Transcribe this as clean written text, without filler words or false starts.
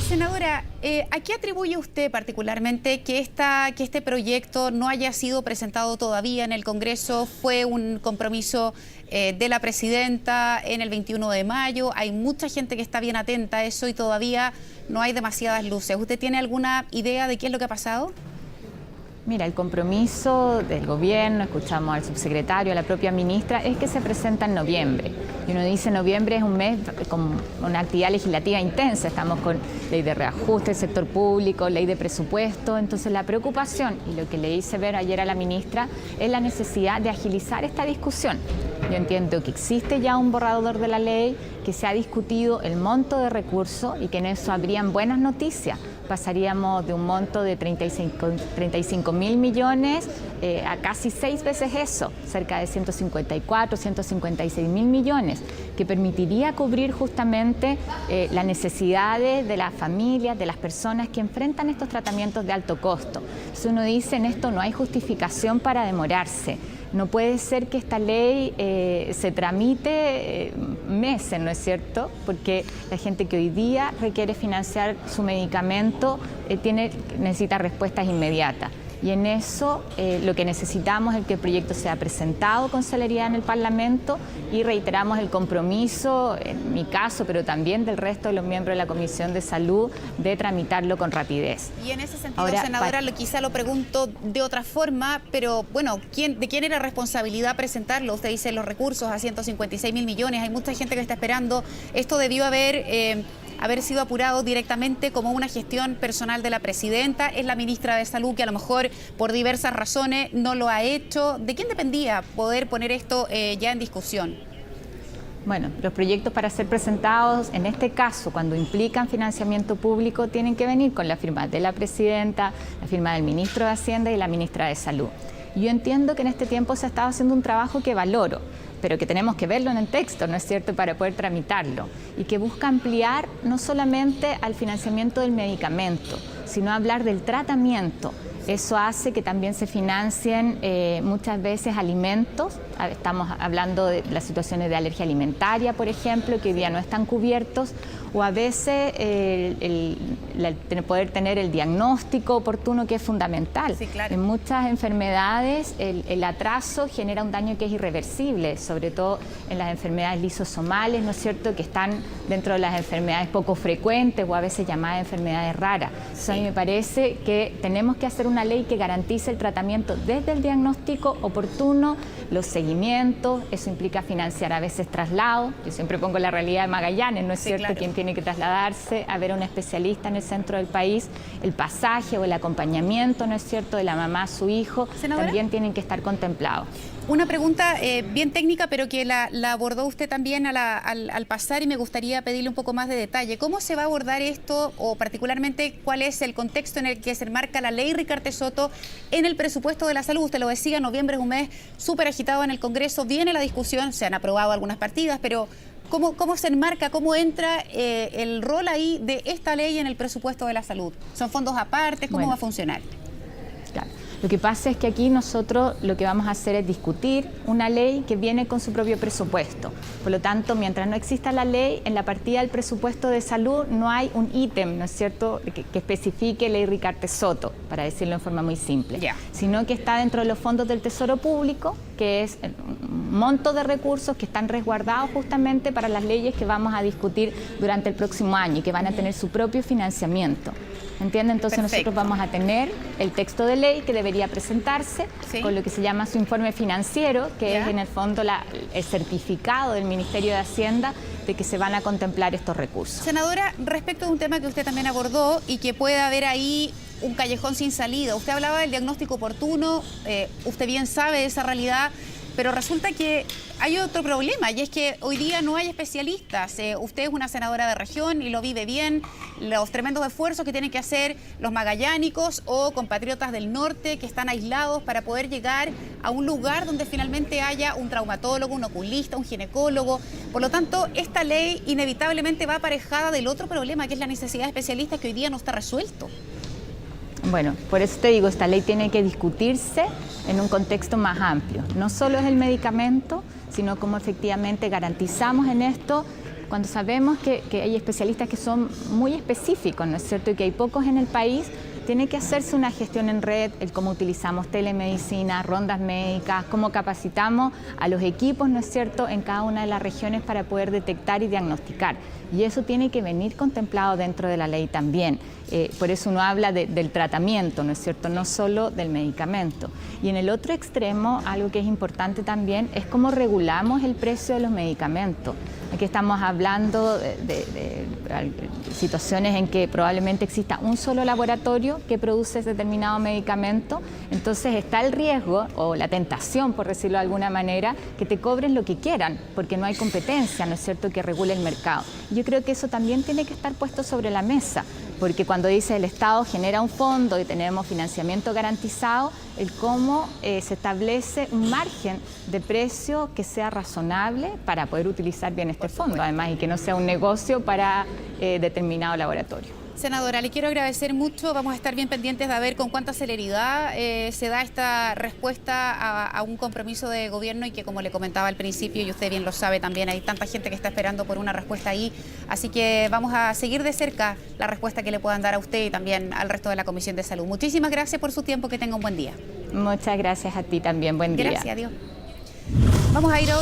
Senadora, ¿a qué atribuye usted particularmente que este proyecto no haya sido presentado todavía en el Congreso? Fue un compromiso de la presidenta en el 21 de mayo. Hay mucha gente que está bien atenta a eso y todavía no hay demasiadas luces. ¿Usted tiene alguna idea de qué es lo que ha pasado? Mira, el compromiso del gobierno, escuchamos al subsecretario, a la propia ministra, es que se presenta en noviembre. Y uno dice noviembre es un mes con una actividad legislativa intensa, estamos con ley de reajuste del sector público, ley de presupuesto, entonces la preocupación, y lo que le hice ver ayer a la ministra, es la necesidad de agilizar esta discusión. Yo entiendo que existe ya un borrador de la ley, que se ha discutido el monto de recursos y que en eso habrían buenas noticias. Pasaríamos de un monto de 35.000 millones a casi 6 veces eso, cerca de 156.000 millones, que permitiría cubrir justamente las necesidades de las familias, de las personas que enfrentan estos tratamientos de alto costo. Si uno dice en esto no hay justificación para demorarse. No puede ser que esta ley se tramite meses, ¿no es cierto? Porque la gente que hoy día requiere financiar su medicamento necesita respuestas inmediatas. Y en eso lo que necesitamos es que el proyecto sea presentado con celeridad en el Parlamento y reiteramos el compromiso, en mi caso, pero también del resto de los miembros de la Comisión de Salud, de tramitarlo con rapidez. Y en ese sentido, ahora, senadora, quizá lo pregunto de otra forma, pero bueno, ¿de quién era responsabilidad presentarlo? Usted dice los recursos a 156.000 millones, hay mucha gente que está esperando. Esto debió haber sido apurado directamente como una gestión personal de la presidenta. Es la ministra de Salud que a lo mejor por diversas razones no lo ha hecho. ¿De quién dependía poder poner esto ya en discusión? Bueno, los proyectos para ser presentados, en este caso, cuando implican financiamiento público, tienen que venir con la firma de la presidenta, la firma del ministro de Hacienda y la ministra de Salud. Yo entiendo que en este tiempo se ha estado haciendo un trabajo que valoro, pero que tenemos que verlo en el texto, ¿no es cierto?, para poder tramitarlo, y que busca ampliar no solamente al financiamiento del medicamento, sino hablar del tratamiento. Eso hace que también se financien muchas veces alimentos. Estamos hablando de las situaciones de alergia alimentaria, por ejemplo, que hoy día no están cubiertos, o a veces poder tener el diagnóstico oportuno, que es fundamental. Sí, claro. En muchas enfermedades el atraso genera un daño que es irreversible, sobre todo en las enfermedades lisosomales, ¿no es cierto?, que están dentro de las enfermedades poco frecuentes o a veces llamadas enfermedades raras. Entonces, a mí me parece que tenemos que hacer una ley que garantice el tratamiento desde el diagnóstico oportuno, los seguimientos. Eso implica financiar a veces traslados. Yo siempre pongo la realidad de Magallanes, ¿no es cierto?, claro. Quien tiene que trasladarse a ver a un especialista en el centro del país, el pasaje o el acompañamiento, ¿no es cierto?, de la mamá a su hijo, ¿Senadora? También tienen que estar contemplados. Una pregunta bien técnica, pero que la abordó usted también al pasar, y me gustaría pedirle un poco más de detalle. ¿Cómo se va a abordar esto, o particularmente cuál es el contexto en el que se enmarca la ley Ricardo Soto en el presupuesto de la salud? Usted lo decía, noviembre es un mes súper agitado en el Congreso, viene la discusión, se han aprobado algunas partidas, pero ¿cómo se enmarca, cómo entra el rol ahí de esta ley en el presupuesto de la salud? ¿Son fondos aparte? ¿Cómo va a funcionar? Claro. Lo que pasa es que aquí nosotros lo que vamos a hacer es discutir una ley que viene con su propio presupuesto. Por lo tanto, mientras no exista la ley, en la partida del presupuesto de salud no hay un ítem, ¿no es cierto?, que especifique ley Ricardo Soto, para decirlo en forma muy simple, sino que está dentro de los fondos del Tesoro Público, que es un monto de recursos que están resguardados justamente para las leyes que vamos a discutir durante el próximo año y que van a tener su propio financiamiento. ¿Entiende? Entonces Perfecto. Nosotros vamos a tener el texto de ley que debería presentarse con lo que se llama su informe financiero, que es en el fondo el certificado del Ministerio de Hacienda de que se van a contemplar estos recursos. Senadora, respecto de un tema que usted también abordó y que puede haber ahí un callejón sin salida. Usted hablaba del diagnóstico oportuno, usted bien sabe de esa realidad, pero resulta que hay otro problema, y es que hoy día no hay especialistas. Usted es una senadora de región y lo vive bien, los tremendos esfuerzos que tienen que hacer los magallánicos o compatriotas del norte que están aislados para poder llegar a un lugar donde finalmente haya un traumatólogo, un oculista, un ginecólogo. Por lo tanto, esta ley inevitablemente va aparejada del otro problema, que es la necesidad de especialistas, que hoy día no está resuelto. Bueno, por eso te digo, esta ley tiene que discutirse en un contexto más amplio. No solo es el medicamento, sino cómo efectivamente garantizamos en esto cuando sabemos que hay especialistas que son muy específicos, ¿no es cierto?, y que hay pocos en el país, tiene que hacerse una gestión en red, el cómo utilizamos telemedicina, rondas médicas, cómo capacitamos a los equipos, ¿no es cierto?, en cada una de las regiones para poder detectar y diagnosticar. Y eso tiene que venir contemplado dentro de la ley también. Por eso uno habla del tratamiento, ¿no es cierto?, no solo del medicamento. Y en el otro extremo, algo que es importante también es cómo regulamos el precio de los medicamentos. Aquí estamos hablando de situaciones en que probablemente exista un solo laboratorio que produce determinado medicamento, entonces está el riesgo o la tentación, por decirlo de alguna manera, que te cobren lo que quieran, porque no hay competencia, ¿no es cierto?, que regule el mercado. Yo creo que eso también tiene que estar puesto sobre la mesa, porque cuando dice el Estado genera un fondo y tenemos financiamiento garantizado, el cómo se establece un margen de precio que sea razonable para poder utilizar bien este fondo, además, y que no sea un negocio para determinado laboratorio. Senadora, le quiero agradecer mucho. Vamos a estar bien pendientes de ver con cuánta celeridad se da esta respuesta a un compromiso de gobierno y que, como le comentaba al principio, y usted bien lo sabe también, hay tanta gente que está esperando por una respuesta ahí. Así que vamos a seguir de cerca la respuesta que le puedan dar a usted y también al resto de la Comisión de Salud. Muchísimas gracias por su tiempo. Que tenga un buen día. Muchas gracias a ti también. Buen día. Gracias, adiós. Vamos a ir a